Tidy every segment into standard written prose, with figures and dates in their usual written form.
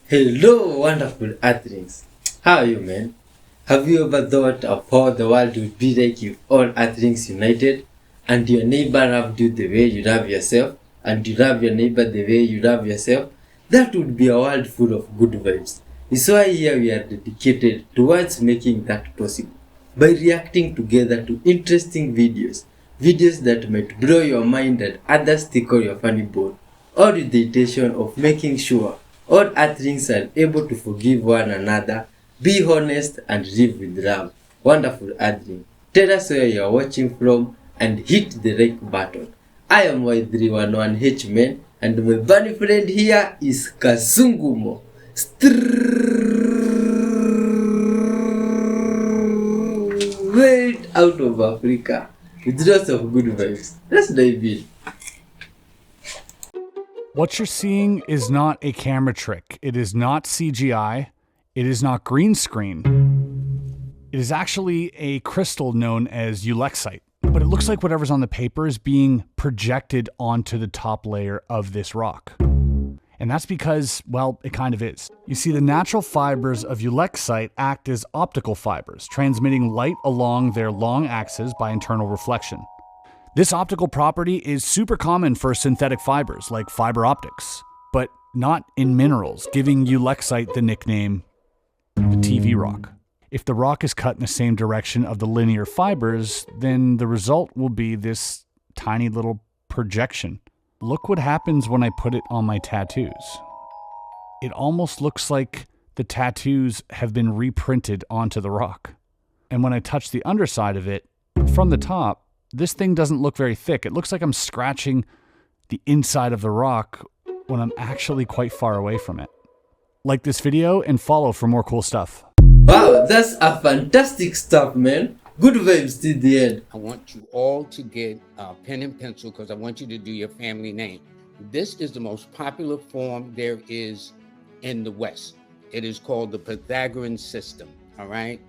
Hello, wonderful Earthlings. How are you, man? Have you ever thought of how the world would be like if all Earthlings united and your neighbor loved you the way you love yourself and you love your neighbor the way you love yourself? That would be a world full of good vibes. It's why here we are dedicated towards making that possible by reacting together to interesting videos that might blow your mind and others tickle your funny bone, all with the intention of making sure all Earthlings are able to forgive one another, be honest, and live with love. Wonderful Earthling, tell us where you are watching from and hit the like button. I am Y311H man, and my bunny friend here is Kasungumo. Straight out of Africa with lots of good vibes. Let's dive in. What you're seeing is not a camera trick. It is not CGI. It is not green screen. It is actually a crystal known as ulexite. But it looks like whatever's on the paper is being projected onto the top layer of this rock. And that's because, well, it kind of is. You see, the natural fibers of ulexite act as optical fibers, transmitting light along their long axes by internal reflection. This optical property is super common for synthetic fibers like fiber optics, but not in minerals, giving ulexite the nickname the TV rock. If the rock is cut in the same direction of the linear fibers, then the result will be this tiny little projection. Look what happens when I put it on my tattoos. It almost looks like the tattoos have been reprinted onto the rock. And when I touch the underside of it, from the top, this thing doesn't look very thick. It looks like I'm scratching the inside of the rock when I'm actually quite far away from it. Like this video and follow for more cool stuff. Wow, that's a fantastic stuff, man. Good vibes till the end. I want you all to get a pen and pencil because I want you to do your family name. This is the most popular form there is in the West. It is called the Pythagorean system, all right?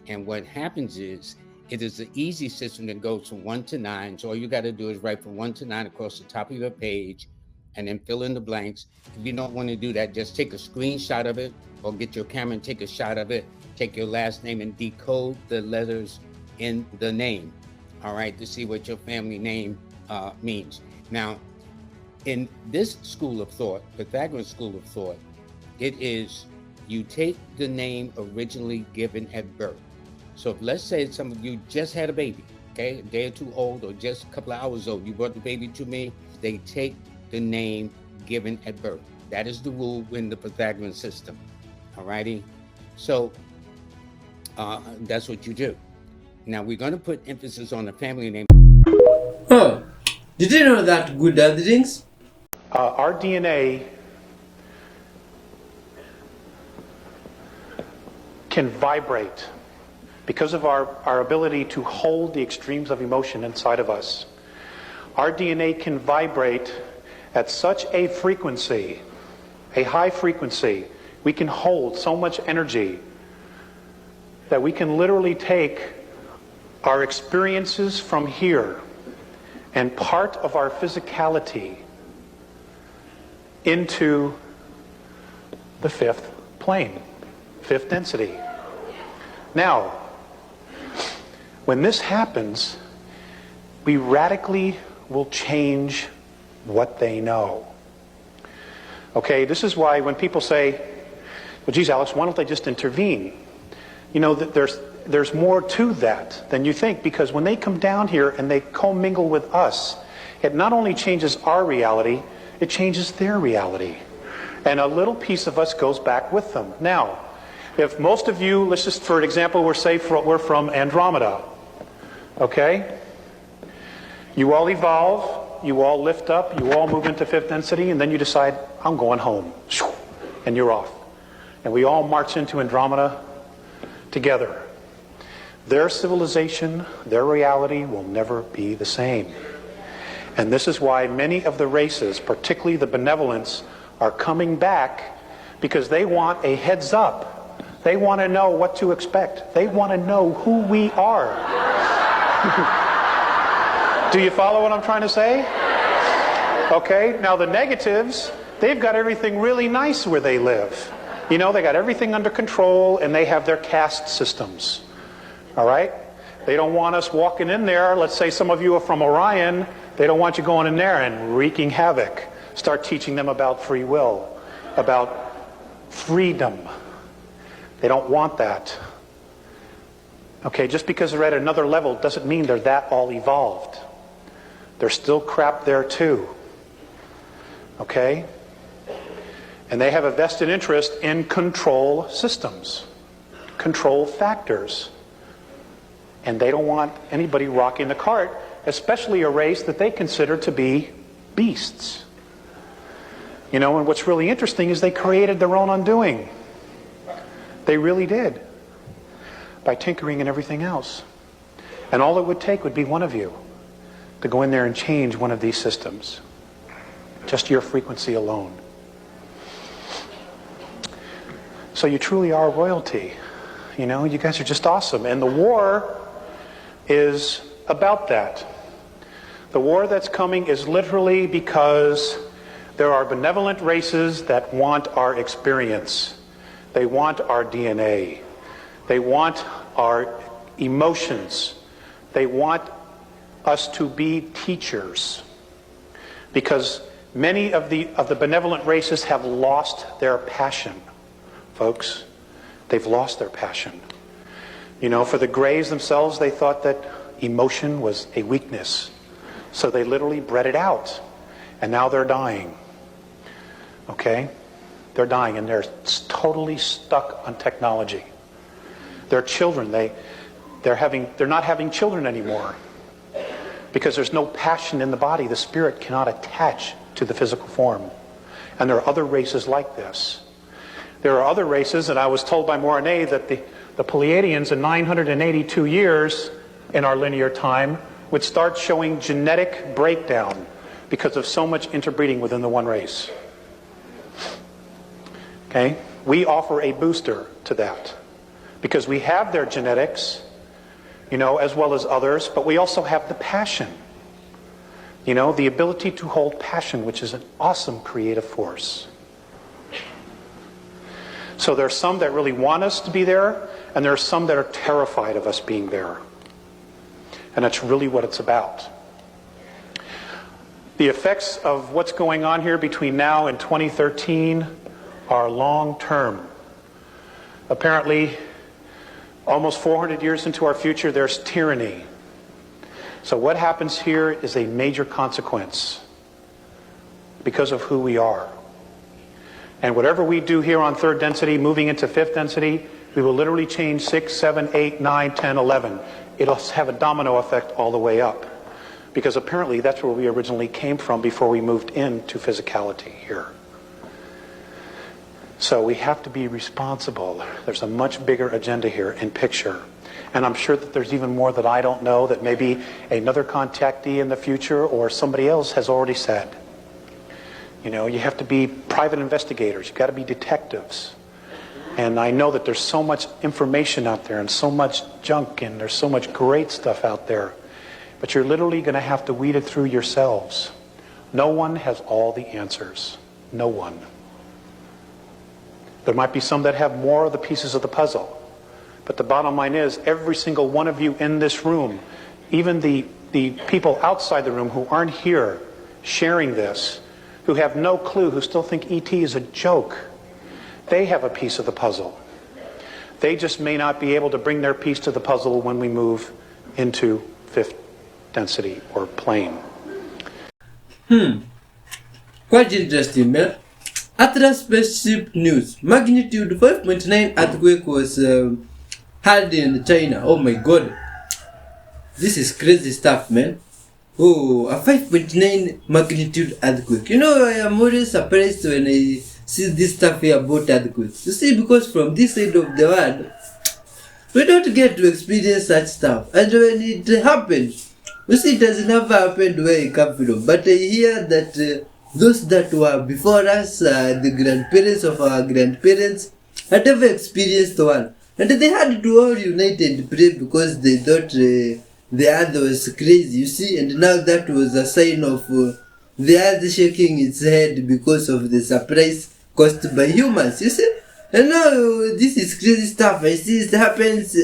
And what happens is, it is an easy system that goes from 1 to 9. So all you got to do is write from 1 to 9 across the top of your page and then fill in the blanks. If you don't want to do that, just take a screenshot of it or get your camera and take a shot of it. Take your last name and decode the letters in the name, all right, to see what your family name means. Now, in this school of thought, Pythagorean school of thought, it is you take the name originally given at birth. So if, let's say some of you just had a baby, okay, a day or two old or just a couple of hours old, you brought the baby to me, they take the name given at birth. That is the rule in the Pythagorean system, all righty? So that's what you do. Now we're going to put emphasis on the family name. Oh, did you know that, good Earthlings? Our DNA can vibrate because of our ability to hold the extremes of emotion inside of us. Our DNA can vibrate at such a frequency, a high frequency. We can hold so much energy that we can literally take our experiences from here and part of our physicality into the fifth plane, fifth density. Now, when this happens, we radically will change what they know. Okay, this is why when people say, well, geez, Alex, why don't they just intervene? You know, there's more to that than you think, because when they come down here and they commingle with us, it not only changes our reality, it changes their reality. And a little piece of us goes back with them. Now, if most of you, let's just, for example, we're from Andromeda, okay? You all evolve, you all lift up, you all move into fifth density, and then you decide, I'm going home. And you're off. And we all march into Andromeda together. Their civilization, their reality will never be the same. And this is why many of the races, particularly the benevolents, are coming back, because they want a heads up. They want to know what to expect. They want to know who we are. Do you follow what I'm trying to say? Okay, now the negatives, they've got everything really nice where they live. You know, they got everything under control, and they have their caste systems. All right? They don't want us walking in there. Let's say some of you are from Orion. They don't want you going in there and wreaking havoc. Start teaching them about free will, about freedom. They don't want that. Okay, just because they're at another level doesn't mean they're that all evolved. There's still crap there too. Okay? And they have a vested interest in control systems, control factors. And they don't want anybody rocking the cart, especially a race that they consider to be beasts. You know, and what's really interesting is they created their own undoing. They really did. By tinkering and everything else. And all it would take would be one of you to go in there and change one of these systems. Just your frequency alone. So you truly are royalty. You know, you guys are just awesome. And the war is about that. The war that's coming is literally because there are benevolent races that want our experience. They want our DNA. They want our emotions. They want us to be teachers. Because many of the benevolent races have lost their passion, folks. They've lost their passion. You know, for the Greys themselves, they thought that emotion was a weakness. So they literally bred it out. And now they're dying. Okay? They're dying, and they're totally stuck on technology. Their children, they're not having children anymore because there's no passion in the body. The spirit cannot attach to the physical form. And there are other races like this. There are other races, and I was told by Morane that the Pleiadians in 982 years in our linear time would start showing genetic breakdown because of so much interbreeding within the one race. Okay? We offer a booster to that because we have their genetics, you know, as well as others, but we also have the passion. You know, the ability to hold passion, which is an awesome creative force. So there are some that really want us to be there, and there are some that are terrified of us being there. And that's really what it's about. The effects of what's going on here between now and 2013 are long-term. Apparently, almost 400 years into our future, there's tyranny. So what happens here is a major consequence because of who we are. And whatever we do here on third density, moving into fifth density, we will literally change 6, 7, 8, 9, 10, 11. It'll have a domino effect all the way up. Because apparently that's where we originally came from before we moved into physicality here. So we have to be responsible. There's a much bigger agenda here in picture. And I'm sure that there's even more that I don't know that maybe another contactee in the future or somebody else has already said. You know, you have to be private investigators. You've got to be detectives. And I know that there's so much information out there and so much junk and there's so much great stuff out there. But you're literally going to have to weed it through yourselves. No one has all the answers. No one. There might be some that have more of the pieces of the puzzle. But the bottom line is, every single one of you in this room, even the people outside the room who aren't here sharing this, who have no clue, who still think ET is a joke, they have a piece of the puzzle. They just may not be able to bring their piece to the puzzle when we move into fifth density or plane. Quite interesting, man. Atlas spaceship news. Magnitude 5.9 earthquake was held in China. Oh my god. This is crazy stuff, man. Oh, a 5.9 magnitude earthquake. You know, I am always surprised when I see this stuff here about earthquakes. You see, because from this side of the world, we don't get to experience such stuff. And when it happens, you see, it has never happened where I come from. But I hear that those that were before us, the grandparents of our grandparents, had never experienced one. And they had to all unite and pray because they thought the earth was crazy, you see. And now that was a sign of the earth shaking its head because of the surprise caused by humans, you see. And now this is crazy stuff. I see it happens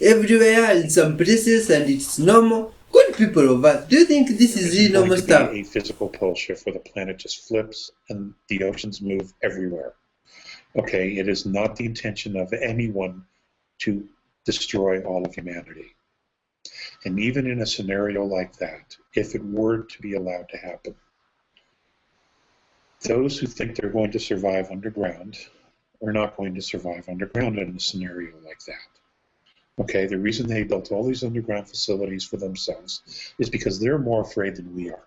everywhere in some places and it's normal. Good people of Earth, do you think this is really normal stuff? Be a physical pole shift where the planet just flips and the oceans move everywhere. Okay, it is not the intention of anyone to destroy all of humanity. And even in a scenario like that, if it were to be allowed to happen, those who think they're going to survive underground are not going to survive underground in a scenario like that. Okay, the reason they built all these underground facilities for themselves is because they're more afraid than we are.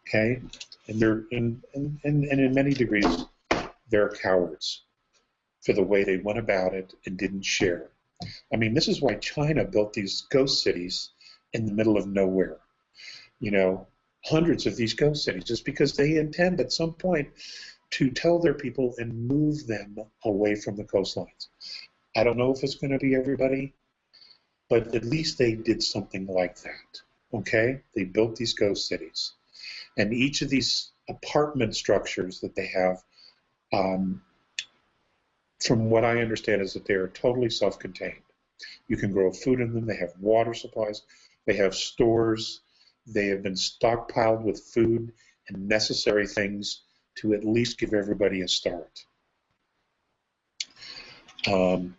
Okay, and they're in many degrees they're cowards for the way they went about it and didn't share. I mean, this is why China built these ghost cities in the middle of nowhere. You know, hundreds of these ghost cities, just because they intend at some point to tell their people and move them away from the coastlines. I don't know if it's going to be everybody, but at least they did something like that. Okay? They built these ghost cities. And each of these apartment structures that they have, from what I understand, is that they are totally self-contained. You can grow food in them. They have water supplies. They have stores. They have been stockpiled with food and necessary things to at least give everybody a start. I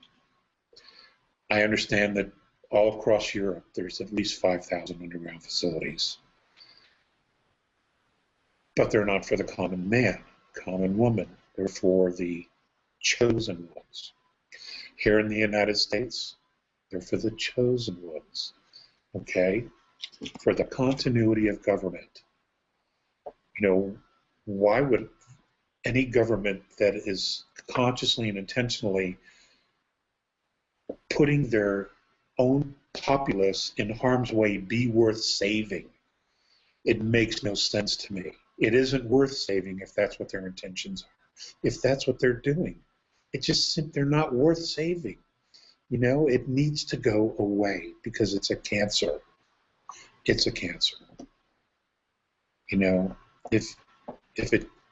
understand that all across Europe, there's at least 5,000 underground facilities. But they're not for the common man, common woman. They're for the chosen ones. Here in the United States, they're for the chosen ones, okay? For the continuity of government. You know, why would any government that is consciously and intentionally putting their own populace in harm's way be worth saving? It makes no sense to me. It isn't worth saving if that's what their intentions are. If that's what they're doing, they're not worth saving. You know, it needs to go away because it's a cancer. It's a cancer. You know, if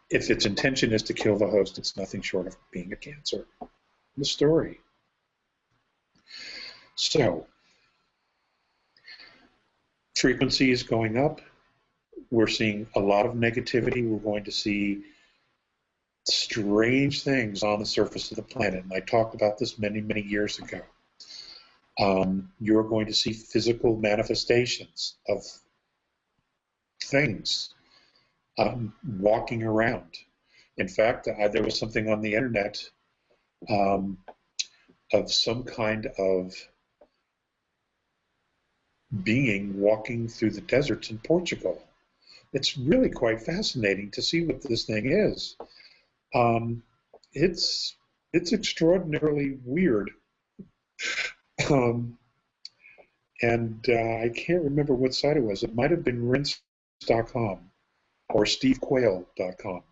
its intention is to kill the host, it's nothing short of being a cancer. The story. So, frequency is going up. We're seeing a lot of negativity. We're going to see strange things on the surface of the planet. And I talked about this many, many years ago. You're going to see physical manifestations of things walking around. In fact, there was something on the internet of some kind of being walking through the deserts in Portugal. It's really quite fascinating to see what this thing is. It's extraordinarily weird. I can't remember what site it was. It might have been rinse.com or stevequail.com,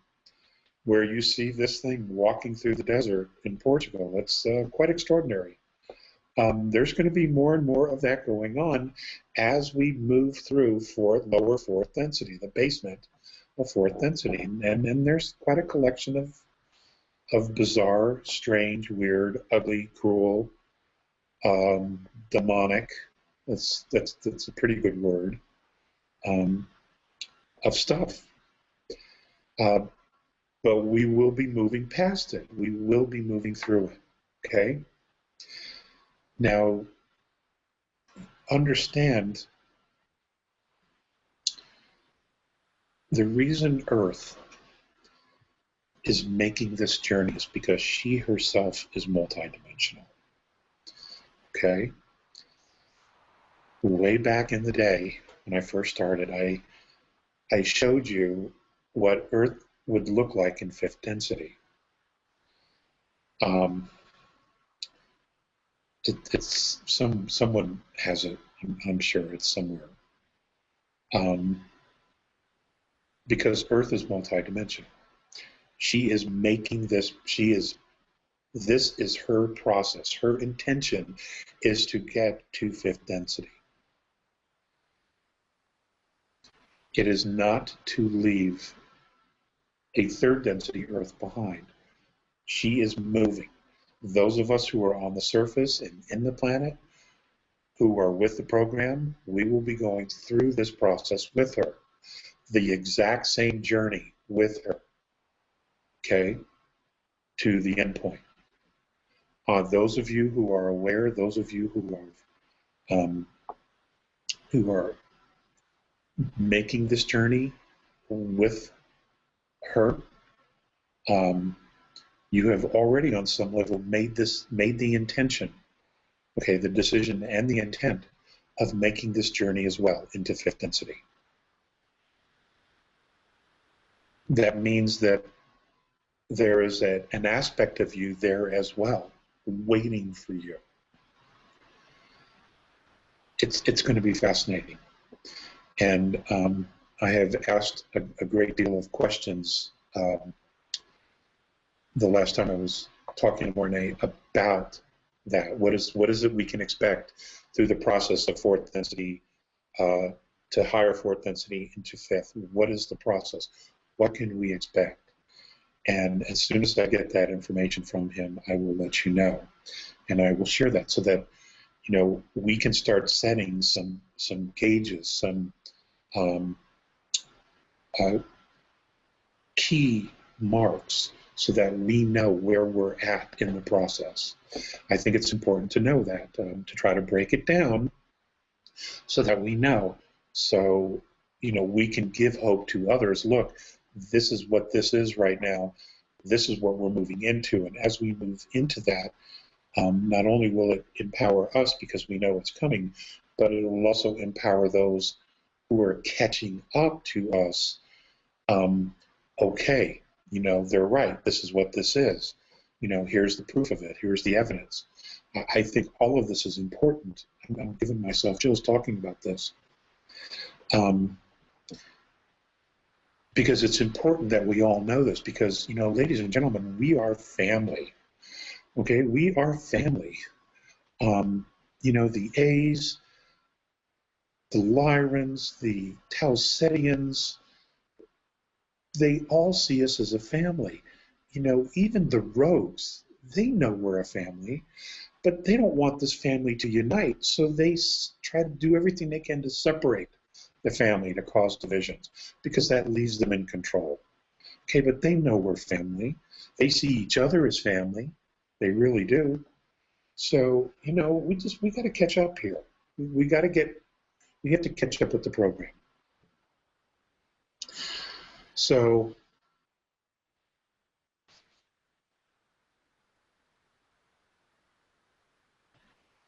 where you see this thing walking through the desert in Portugal. It's quite extraordinary. There's going to be more and more of that going on as we move through lower fourth density, the basement of fourth density. And there's quite a collection of bizarre, strange, weird, ugly, cruel, demonic, that's a pretty good word, of stuff. But we will be moving past it. We will be moving through it, okay? Now, understand the reason Earth is making this journey is because she herself is multidimensional. Okay? Way back in the day, when I first started, I showed you what Earth would look like in fifth density. It's someone has it. I'm sure it's somewhere. Because Earth is multidimensional. She is making this. This is her process. Her intention is to get to fifth density. It is not to leave a third density Earth behind. She is moving. Those of us who are on the surface and in the planet, who are with the program, we will be going through this process with her, the exact same journey with her, okay, to the end point. Those of you who are aware, those of you who are making this journey with her, you have already on some level made the intention, okay, the decision and the intent of making this journey as well into fifth density. That means that there is an aspect of you there as well, waiting for you. It's going to be fascinating. And I have asked a great deal of questions the last time I was talking to Mornay about that. What is it we can expect through the process of fourth density to higher fourth density into fifth? What is the process? What can we expect? And as soon as I get that information from him, I will let you know, and I will share that so that we can start setting some gauges, some key marks, so that we know where we're at in the process. I think it's important to know that, to try to break it down so that we know. So, we can give hope to others. Look, this is what this is right now. This is what we're moving into. And as we move into that, not only will it empower us because we know it's coming, but it will also empower those who are catching up to us. Okay, they're right. This is what this is. Here's the proof of it. Here's the evidence. I think all of this is important. I'm giving myself chills talking about this. Because it's important that we all know this, because, ladies and gentlemen, we are family. Okay, we are family. The A's, the Lyrans, the Tausetians, they all see us as a family. Even the rogues, they know we're a family, but they don't want this family to unite, so they try to do everything they can to separate the family, to cause divisions, because that leaves them in control. Okay, but they know we're family. They see each other as family. They really do. So, we got to catch up here. We have to catch up with the program. So,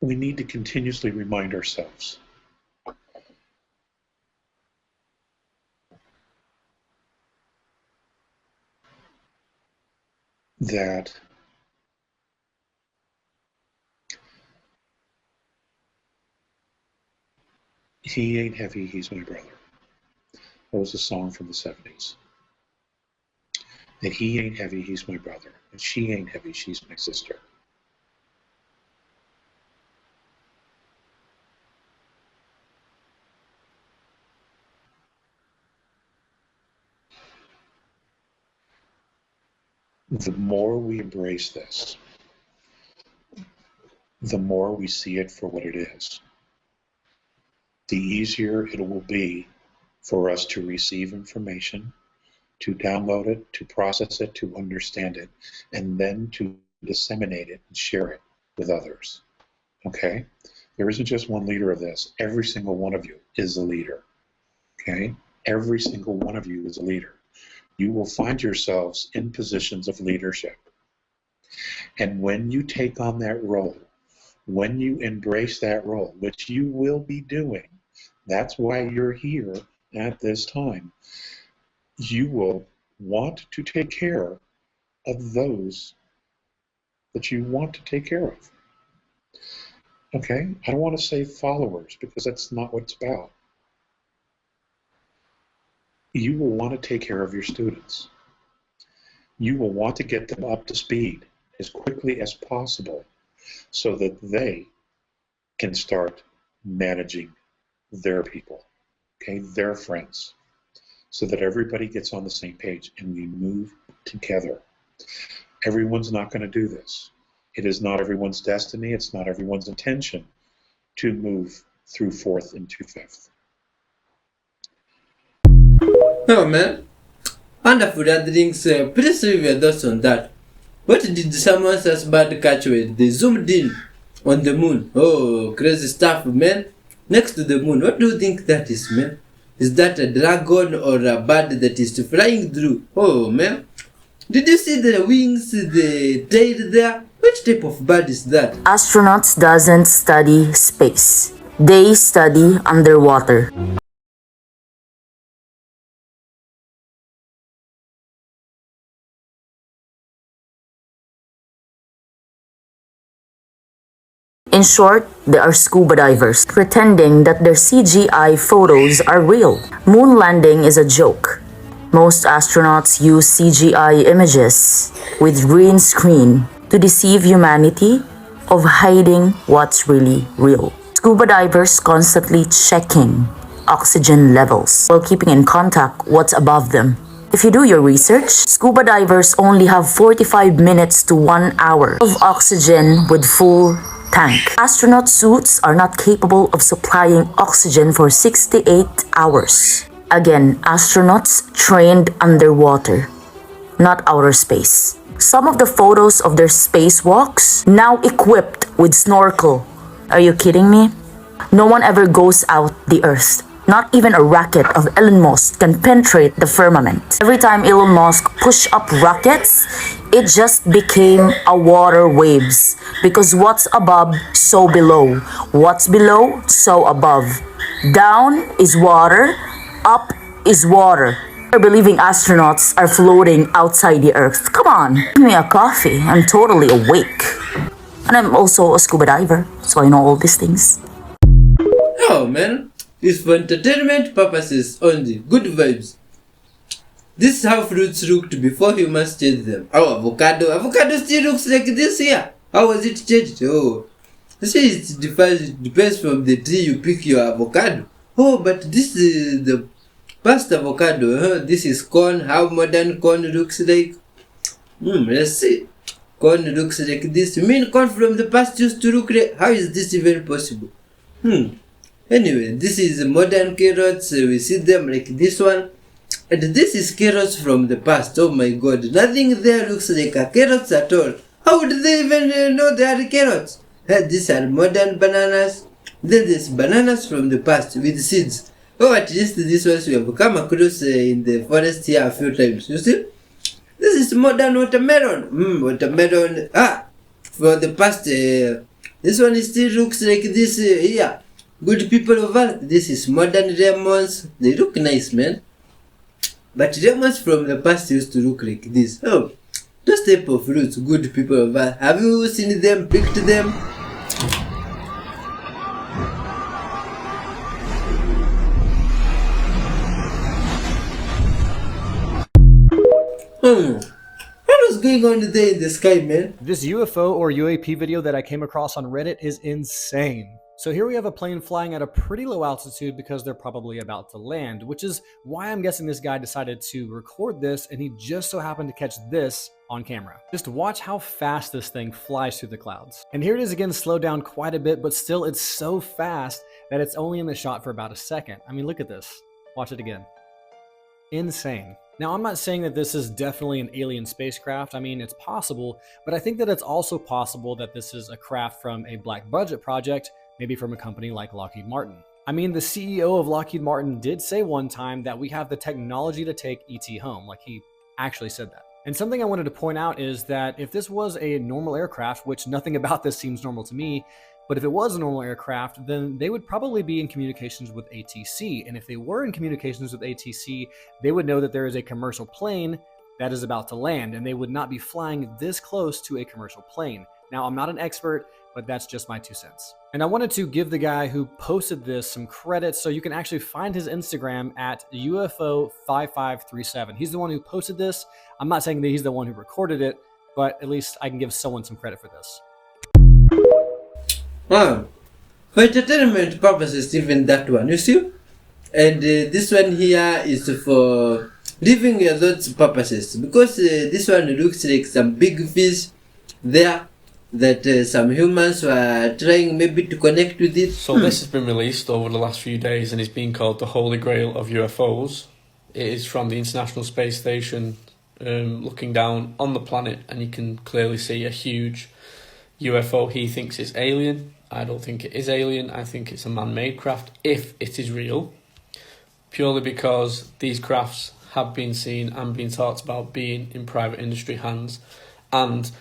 we need to continuously remind ourselves that he ain't heavy, he's my brother. That was a song from the 70s. That he ain't heavy, he's my brother. And she ain't heavy, she's my sister. The more we embrace this, the more we see it for what it is, the easier it will be for us to receive information, to download it, to process it, to understand it, and then to disseminate it and share it with others. Okay? There isn't just one leader of this. Every single one of you is a leader. Okay? Every single one of you is a leader. You will find yourselves in positions of leadership. And when you take on that role, when you embrace that role, which you will be doing, that's why you're here at this time, you will want to take care of those that you want to take care of. Okay? I don't want to say followers, because that's not what it's about. You will want to take care of your students. You will want to get them up to speed as quickly as possible so that they can start managing their people, okay, their friends, so that everybody gets on the same page and we move together. Everyone's not going to do this. It is not everyone's destiny. It's not everyone's intention to move through fourth into fifth. Oh man, wonderful gatherings. Please leave your thoughts on that. What did someone else bad catch when they zoomed in on the moon? Oh, crazy stuff, man. Next to the moon, what do you think that is, man? Is that a dragon or a bird that is flying through? Oh man, did you see the wings, the tail there? Which type of bird is that? Astronauts doesn't study space. They study underwater. In short, they are scuba divers, pretending that their CGI photos are real. Moon landing is a joke. Most astronauts use CGI images with green screen to deceive humanity of hiding what's really real. Scuba divers constantly checking oxygen levels while keeping in contact what's above them. If you do your research, scuba divers only have 45 minutes to 1 hour of oxygen with full tank. Astronaut suits are not capable of supplying oxygen for 68 hours. Again, astronauts trained underwater, not outer space. Some of the photos of their spacewalks now equipped with snorkel. Are you kidding me? No one ever goes out the Earth. Not even a rocket of Elon Musk can penetrate the firmament. Every time Elon Musk pushed up rockets, it just became a water waves. Because what's above, so below. What's below, so above. Down is water, up is water. Believing astronauts are floating outside the Earth. Come on, give me a coffee. I'm totally awake. And I'm also a scuba diver, so I know all these things. Oh man, it's for entertainment purposes only. Good vibes. This is how fruits looked before humans changed them. Oh, avocado still looks like this here. How was it changed? Oh, see, it depends from the tree you pick your avocado. Oh, but this is the past avocado. This is corn. How modern corn looks like? Let's see. Corn looks like this. You mean corn from the past used to look like? How is this even possible? Anyway, this is modern carrots. We see them like this one. And this is carrots from the past. Oh my god. Nothing there looks like a carrots at all. How would they even know they are carrots? These are modern bananas. Then there's bananas from the past with seeds. Oh, at least this ones we have come across in the forest here a few times. You see? This is modern watermelon. Watermelon. For the past. This one still looks like this here. Good people of Earth. This is modern lemons. They look nice, man. But lemons from the past used to look like this. Oh, those type of fruits, good people of Earth. Have you seen them, picked them? What was going on today in the sky, man? This UFO or UAP video that I came across on Reddit is insane. So here we have a plane flying at a pretty low altitude because they're probably about to land, which is why I'm guessing this guy decided to record this and he just so happened to catch this on camera. Just watch how fast this thing flies through the clouds. And here it is again, slowed down quite a bit, but still it's so fast that it's only in the shot for about a second. I mean, look at this. Watch it again. Insane. Now, I'm not saying that this is definitely an alien spacecraft. I mean, it's possible, but I think that it's also possible that this is a craft from a black budget project, maybe from a company like Lockheed Martin. I mean, the CEO of Lockheed Martin did say one time that we have the technology to take ET home. Like, he actually said that. And something I wanted to point out is that if this was a normal aircraft, which nothing about this seems normal to me, but if it was a normal aircraft, then they would probably be in communications with ATC. And if they were in communications with ATC, they would know that there is a commercial plane that is about to land, and they would not be flying this close to a commercial plane. Now, I'm not an expert, but that's just my 2 cents. And I wanted to give the guy who posted this some credit, so you can actually find his Instagram at UFO5537. He's the one who posted this. I'm not saying that he's the one who recorded it, but at least I can give someone some credit for this. For entertainment purposes, even that one, you see? And this one here is for living those purposes, because this one looks like some big fish there. that some humans were trying maybe to connect with it. So this has been released over the last few days and it's been called the Holy Grail of UFOs. It is from the International Space Station, looking down on the planet, and you can clearly see a huge UFO. He thinks it's alien. I don't think it is alien. I think it's a man-made craft, if it is real, purely because these crafts have been seen and been talked about being in private industry hands, and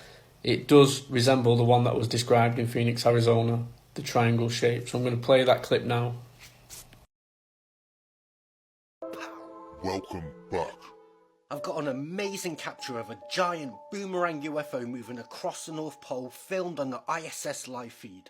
it does resemble the one that was described in Phoenix, Arizona, the triangle shape. So I'm going to play that clip now. Welcome back. I've got an amazing capture of a giant boomerang UFO moving across the North Pole, filmed on the ISS live feed.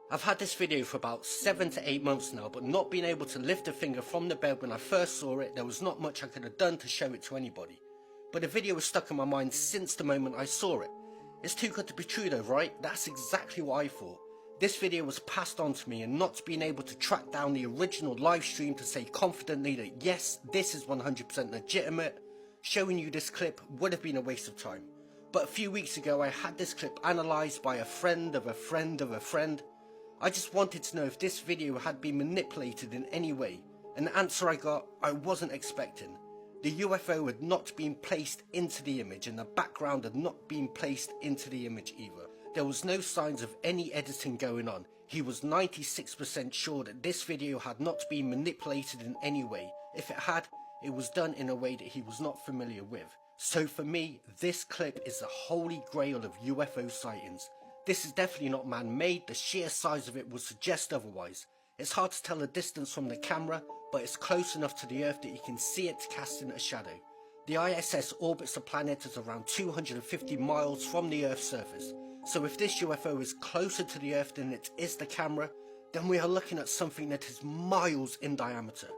I've had this video for about 7 to 8 months now, but not being able to lift a finger from the bed when I first saw it. There was not much I could have done to show it to anybody. But the video was stuck in my mind since the moment I saw it. It's too good to be true though, right? That's exactly what I thought. This video was passed on to me, and not being able to track down the original live stream to say confidently that yes, this is 100% legitimate, showing you this clip would have been a waste of time. But a few weeks ago I had this clip analysed by a friend of a friend of a friend. I just wanted to know if this video had been manipulated in any way, and the answer I got, I wasn't expecting. The UFO had not been placed into the image, and the background had not been placed into the image either. There was no signs of any editing going on. He was 96% sure that this video had not been manipulated in any way. If it had, it was done in a way that he was not familiar with. So for me, this clip is the holy grail of UFO sightings. This is definitely not man-made. The sheer size of it would suggest otherwise. It's hard to tell the distance from the camera, but it's close enough to the Earth that you can see it casting a shadow. The ISS orbits the planet at around 250 miles from the Earth's surface. So if this UFO is closer to the Earth than it is the camera, then we are looking at something that is miles in diameter.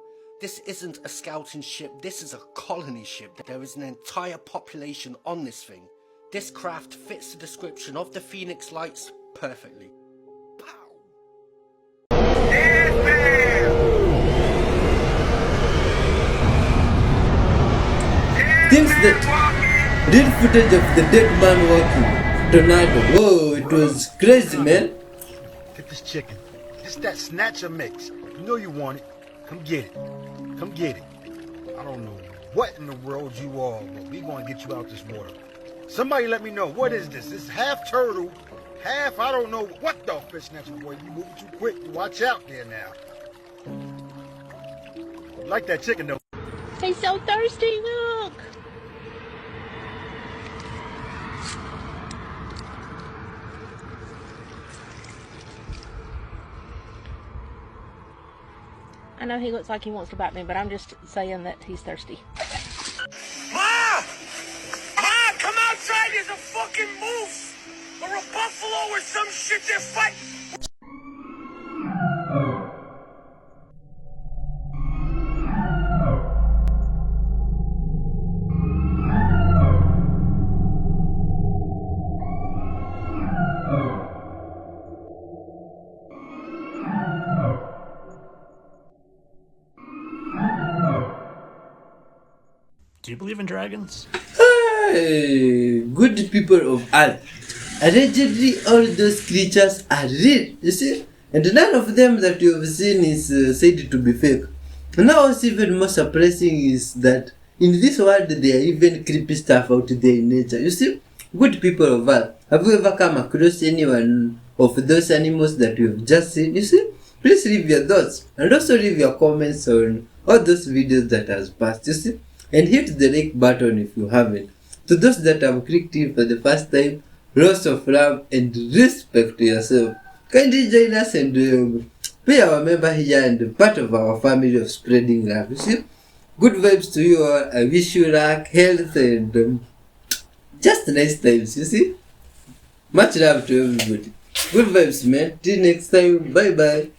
This isn't a scouting ship, this is a colony ship. There is an entire population on this thing. This craft fits the description of the Phoenix Lights perfectly. Things that real footage of the dead man walking. Tornado. Whoa, it was crazy, man. Get this chicken. It's that snatcher mix. You know you want it. Come get it. Come get it. I don't know what in the world you are, but we gonna get you out this water. Somebody let me know, what is this? It's half turtle, half, I don't know what the fish snatcher, boy. You moving too quick. Watch out there now. Like that chicken though. He's so thirsty, look. I know he looks like he wants to bite me, but I'm just saying that he's thirsty. Ma! Ma, come outside! There's a fucking moose! Or a buffalo or some shit they're fighting! Do you believe in dragons? Hey, good people of Earth. Allegedly, all those creatures are real, you see? And none of them that you have seen is said to be fake. Now, what's even more surprising is that in this world, there are even creepy stuff out there in nature. You see, good people of Earth, have you ever come across any one of those animals that you have just seen? You see? Please leave your thoughts and also leave your comments on all those videos that has passed, you see? And hit the like button if you haven't. To those that have clicked in for the first time, lots of love and respect to yourself. Kindly join us and be our member here and part of our family of spreading love. You see? Good vibes to you all. I wish you luck, health, and just nice times. You see? Much love to everybody. Good vibes, man. Till next time. Bye bye.